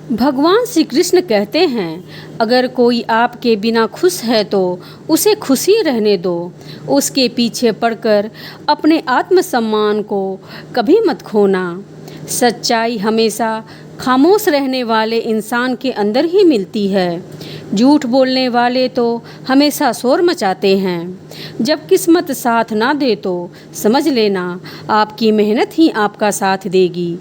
भगवान श्री कृष्ण कहते हैं, अगर कोई आपके बिना खुश है तो उसे खुशी रहने दो। उसके पीछे पड़कर अपने आत्मसम्मान को कभी मत खोना। सच्चाई हमेशा खामोश रहने वाले इंसान के अंदर ही मिलती है। झूठ बोलने वाले तो हमेशा शोर मचाते हैं। जब किस्मत साथ ना दे तो समझ लेना आपकी मेहनत ही आपका साथ देगी।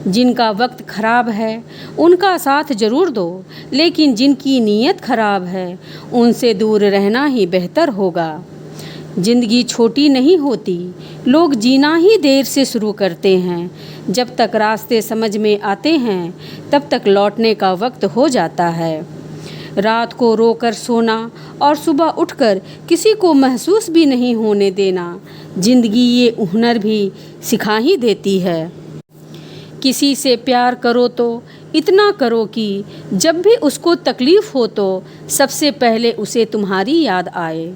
जिनका वक्त खराब है उनका साथ ज़रूर दो, लेकिन जिनकी नीयत खराब है उनसे दूर रहना ही बेहतर होगा। ज़िंदगी छोटी नहीं होती, लोग जीना ही देर से शुरू करते हैं। जब तक रास्ते समझ में आते हैं तब तक लौटने का वक्त हो जाता है। रात को रोकर सोना और सुबह उठकर किसी को महसूस भी नहीं होने देना, ज़िंदगी ये हुनर भी सिखा ही देती है। किसी से प्यार करो तो इतना करो कि जब भी उसको तकलीफ़ हो तो सबसे पहले उसे तुम्हारी याद आए।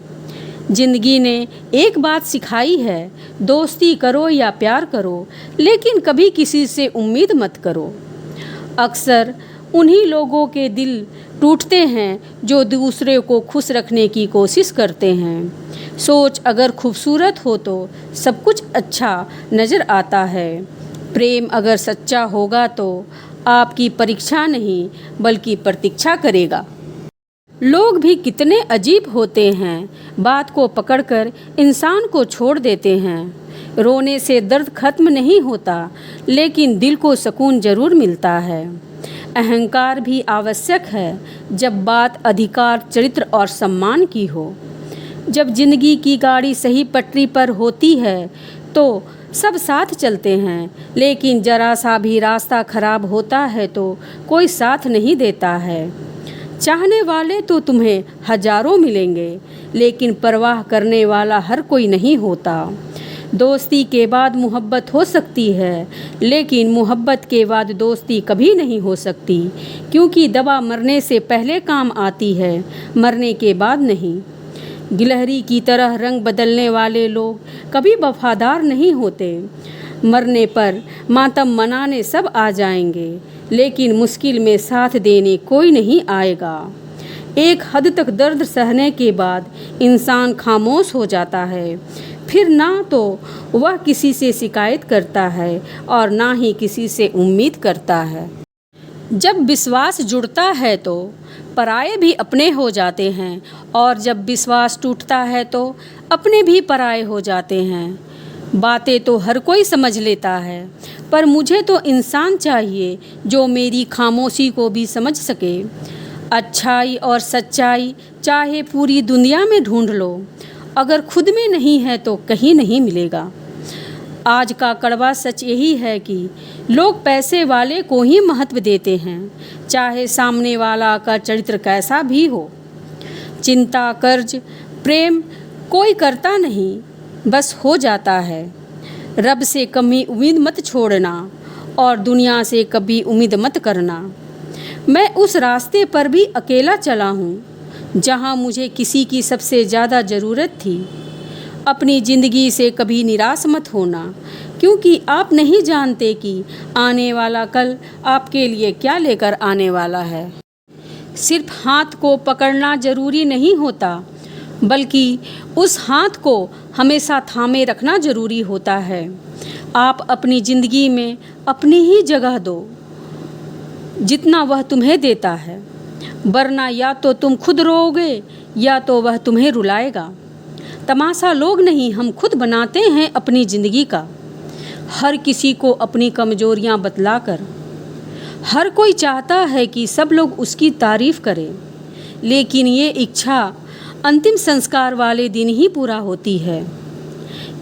ज़िंदगी ने एक बात सिखाई है, दोस्ती करो या प्यार करो, लेकिन कभी किसी से उम्मीद मत करो। अक्सर उन्हीं लोगों के दिल टूटते हैं जो दूसरे को खुश रखने की कोशिश करते हैं। सोच अगर खूबसूरत हो तो सब कुछ अच्छा नज़र आता है। प्रेम अगर सच्चा होगा तो आपकी परीक्षा नहीं बल्कि प्रतीक्षा करेगा। लोग भी कितने अजीब होते हैं, बात को पकड़कर इंसान को छोड़ देते हैं। रोने से दर्द खत्म नहीं होता, लेकिन दिल को सुकून जरूर मिलता है। अहंकार भी आवश्यक है जब बात अधिकार, चरित्र और सम्मान की हो। जब जिंदगी की गाड़ी सही पटरी पर होती है तो सब साथ चलते हैं, लेकिन जरा सा भी रास्ता खराब होता है तो कोई साथ नहीं देता है। चाहने वाले तो तुम्हें हजारों मिलेंगे, लेकिन परवाह करने वाला हर कोई नहीं होता। दोस्ती के बाद मोहब्बत हो सकती है, लेकिन मोहब्बत के बाद दोस्ती कभी नहीं हो सकती, क्योंकि दवा मरने से पहले काम आती है, मरने के बाद नहीं। गिलहरी की तरह रंग बदलने वाले लोग कभी वफादार नहीं होते। मरने पर मातम मनाने सब आ जाएंगे, लेकिन मुश्किल में साथ देने कोई नहीं आएगा। एक हद तक दर्द सहने के बाद इंसान खामोश हो जाता है, फिर ना तो वह किसी से शिकायत करता है और ना ही किसी से उम्मीद करता है। जब विश्वास जुड़ता है तो पराये भी अपने हो जाते हैं, और जब विश्वास टूटता है तो अपने भी पराये हो जाते हैं। बातें तो हर कोई समझ लेता है, पर मुझे तो इंसान चाहिए जो मेरी खामोशी को भी समझ सके। अच्छाई और सच्चाई चाहे पूरी दुनिया में ढूंढ लो, अगर खुद में नहीं है तो कहीं नहीं मिलेगा। आज का कड़वा सच यही है कि लोग पैसे वाले को ही महत्व देते हैं, चाहे सामने वाला का चरित्र कैसा भी हो। चिंता, कर्ज, प्रेम कोई करता नहीं, बस हो जाता है। रब से कभी उम्मीद मत छोड़ना और दुनिया से कभी उम्मीद मत करना। मैं उस रास्ते पर भी अकेला चला हूँ जहाँ मुझे किसी की सबसे ज़्यादा ज़रूरत थी। अपनी ज़िंदगी से कभी निराश मत होना, क्योंकि आप नहीं जानते कि आने वाला कल आपके लिए क्या लेकर आने वाला है। सिर्फ हाथ को पकड़ना ज़रूरी नहीं होता, बल्कि उस हाथ को हमेशा थामे रखना ज़रूरी होता है। आप अपनी ज़िंदगी में अपनी ही जगह दो जितना वह तुम्हें देता है, वरना या तो तुम खुद रोओगे या तो वह तुम्हें रुलाएगा। तमाशा लोग नहीं, हम खुद बनाते हैं अपनी ज़िंदगी का। हर किसी को अपनी कमजोरियां बतलाकर हर कोई चाहता है कि सब लोग उसकी तारीफ़ करें, लेकिन ये इच्छा अंतिम संस्कार वाले दिन ही पूरा होती है।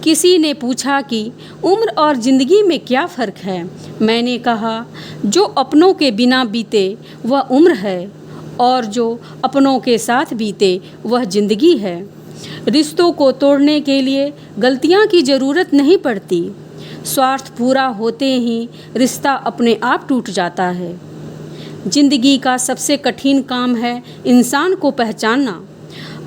किसी ने पूछा कि उम्र और ज़िंदगी में क्या फ़र्क है। मैंने कहा, जो अपनों के बिना बीते वह उम्र है, और जो अपनों के साथ बीते वह ज़िंदगी है। रिश्तों को तोड़ने के लिए गलतियां की ज़रूरत नहीं पड़ती, स्वार्थ पूरा होते ही रिश्ता अपने आप टूट जाता है। जिंदगी का सबसे कठिन काम है इंसान को पहचानना।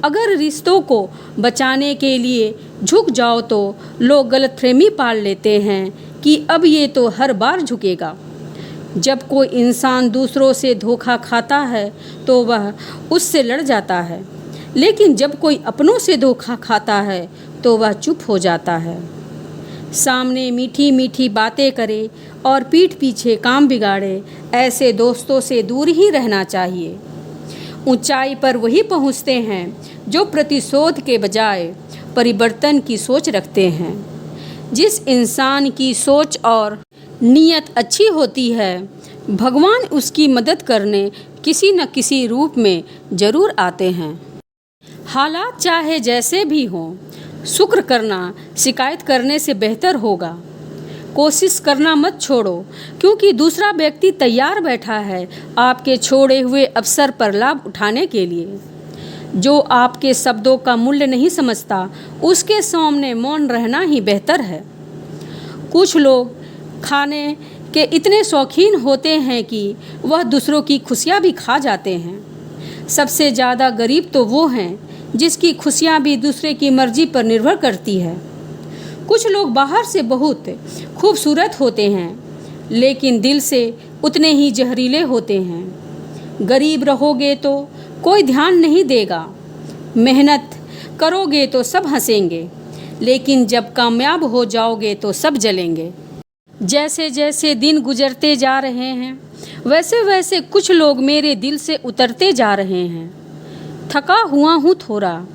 अगर रिश्तों को बचाने के लिए झुक जाओ तो लोग गलतफहमी पाल लेते हैं कि अब ये तो हर बार झुकेगा। जब कोई इंसान दूसरों से धोखा खाता है तो वह उससे लड़ जाता है, लेकिन जब कोई अपनों से धोखा खाता है तो वह चुप हो जाता है। सामने मीठी मीठी बातें करे और पीठ पीछे काम बिगाड़े, ऐसे दोस्तों से दूर ही रहना चाहिए। ऊंचाई पर वही पहुंचते हैं जो प्रतिशोध के बजाय परिवर्तन की सोच रखते हैं। जिस इंसान की सोच और नीयत अच्छी होती है, भगवान उसकी मदद करने किसी न किसी रूप में जरूर आते हैं। हालात चाहे जैसे भी हों, शुक्र करना शिकायत करने से बेहतर होगा। कोशिश करना मत छोड़ो, क्योंकि दूसरा व्यक्ति तैयार बैठा है आपके छोड़े हुए अवसर पर लाभ उठाने के लिए। जो आपके शब्दों का मूल्य नहीं समझता, उसके सामने मौन रहना ही बेहतर है। कुछ लोग खाने के इतने शौकीन होते हैं कि वह दूसरों की खुशियाँ भी खा जाते हैं। सबसे ज़्यादा गरीब तो वो हैं जिसकी खुशियाँ भी दूसरे की मर्जी पर निर्भर करती है। कुछ लोग बाहर से बहुत खूबसूरत होते हैं, लेकिन दिल से उतने ही जहरीले होते हैं। गरीब रहोगे तो कोई ध्यान नहीं देगा, मेहनत करोगे तो सब हंसेंगे, लेकिन जब कामयाब हो जाओगे तो सब जलेंगे। जैसे जैसे दिन गुजरते जा रहे हैं, वैसे वैसे कुछ लोग मेरे दिल से उतरते जा रहे हैं। थका हुआ हूँ थोड़ा,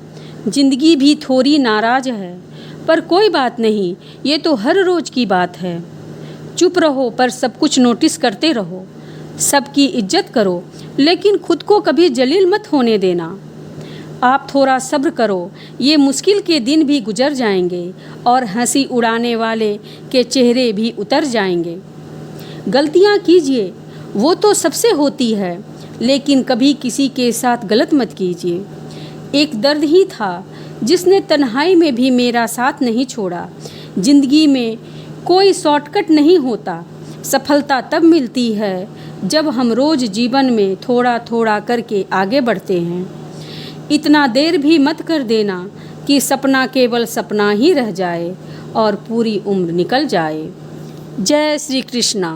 जिंदगी भी थोड़ी नाराज है, पर कोई बात नहीं, ये तो हर रोज़ की बात है। चुप रहो पर सब कुछ नोटिस करते रहो। सबकी इज्जत करो, लेकिन खुद को कभी जलील मत होने देना। आप थोड़ा सब्र करो, ये मुश्किल के दिन भी गुजर जाएंगे और हंसी उड़ाने वाले के चेहरे भी उतर जाएंगे। गलतियाँ कीजिए, वो तो सबसे होती है, लेकिन कभी किसी के साथ गलत मत कीजिए। एक दर्द ही था जिसने तन्हाई में भी मेरा साथ नहीं छोड़ा। जिंदगी में कोई शॉर्टकट नहीं होता। सफलता तब मिलती है जब हम रोज़ जीवन में थोड़ा थोड़ा करके आगे बढ़ते हैं। इतना देर भी मत कर देना कि सपना केवल सपना ही रह जाए और पूरी उम्र निकल जाए। जय श्री कृष्णा।